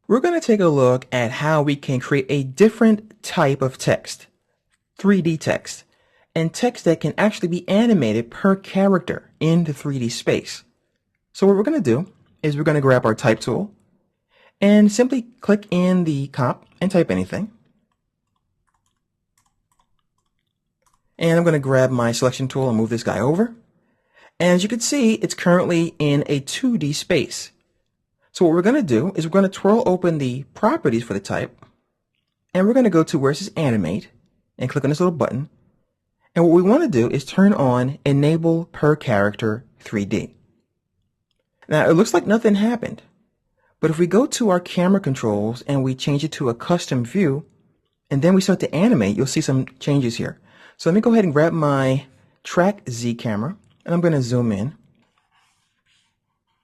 We're going to take a look at how we can create a different type of text, 3D text, and text that can actually be animated per character in the 3D space. So what we're going to do is we're going to grab our type tool and simply click in the comp and type anything. And I'm going to grab my selection tool and move this guy over. And as you can see, it's currently in a 2D space. So what we're going to do is we're going to twirl open the properties for the type, and we're going to go to where it says animate and click on this little button. And what we want to do is turn on enable per character 3D. Now it looks like nothing happened, but if we go to our camera controls and we change it to a custom view, and then we start to animate, you'll see some changes here. So let me go ahead and grab my track Z camera, and I'm going to zoom in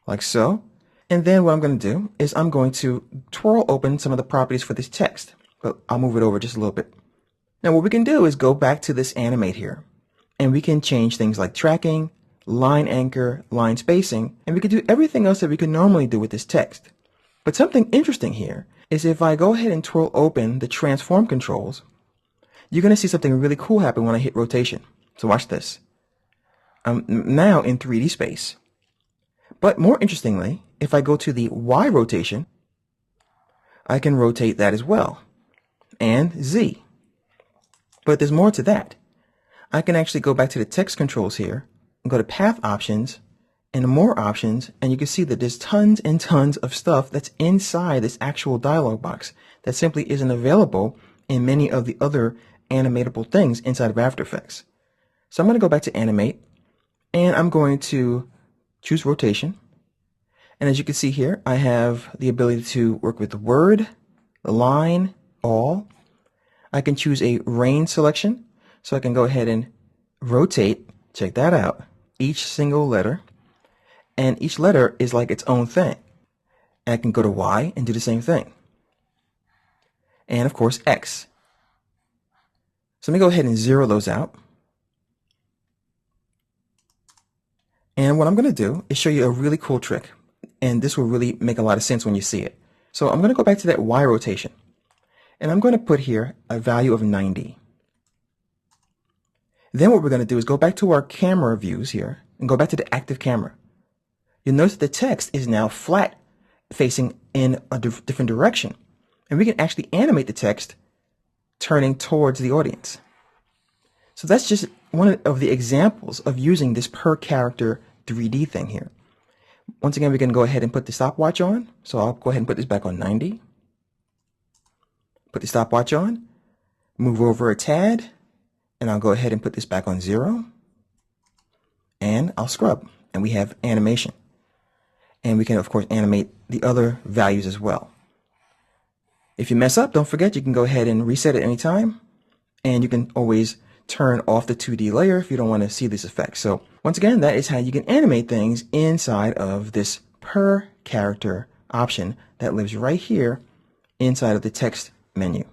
like so. And then what I'm going to do is I'm going to twirl open some of the properties for this text, but I'll move it over just a little bit. Now what we can do is go back to this animate here, and we can change things like tracking, line anchor, line spacing, and we can do everything else that we could normally do with this text. But something interesting here is if I go ahead and twirl open the transform controls, you're going to see something really cool happen when I hit rotation. So watch this. I'm now in 3D space. But more interestingly, if I go to the Y rotation, I can rotate that as well, and Z. But there's more to that. I can actually go back to the text controls here and go to path options and more options, and you can see that there's tons and tons of stuff that's inside this actual dialog box that simply isn't available in many of the other animatable things inside of After Effects. So I'm going to go back to animate, and I'm going to choose rotation. And as you can see here, I have the ability to work with the word, the line, all. I can choose a range selection, so I can go ahead and rotate, check that out, each single letter. And each letter is like its own thing. And I can go to Y and do the same thing. And of course, X. So let me go ahead and zero those out. And what I'm going to do is show you a really cool trick. And this will really make a lot of sense when you see it. So I'm going to go back to that Y rotation. And I'm going to put here a value of 90. Then what we're going to do is go back to our camera views here and go back to the active camera. You'll notice that the text is now flat facing in a different direction. And we can actually animate the text turning towards the audience. So that's just one of the examples of using this per character 3D thing here. Once again, we can go ahead and put the stopwatch on. So I'll go ahead and put this back on 90. Put the stopwatch on, move over a tad, and I'll go ahead and put this back on 0. And I'll scrub, and we have animation. And we can, of course, animate the other values as well. If you mess up, don't forget you can go ahead and reset at any time. And you can always turn off the 2D layer if you don't want to see this effect. So once again, that is how you can animate things inside of this per character option that lives right here inside of the text menu.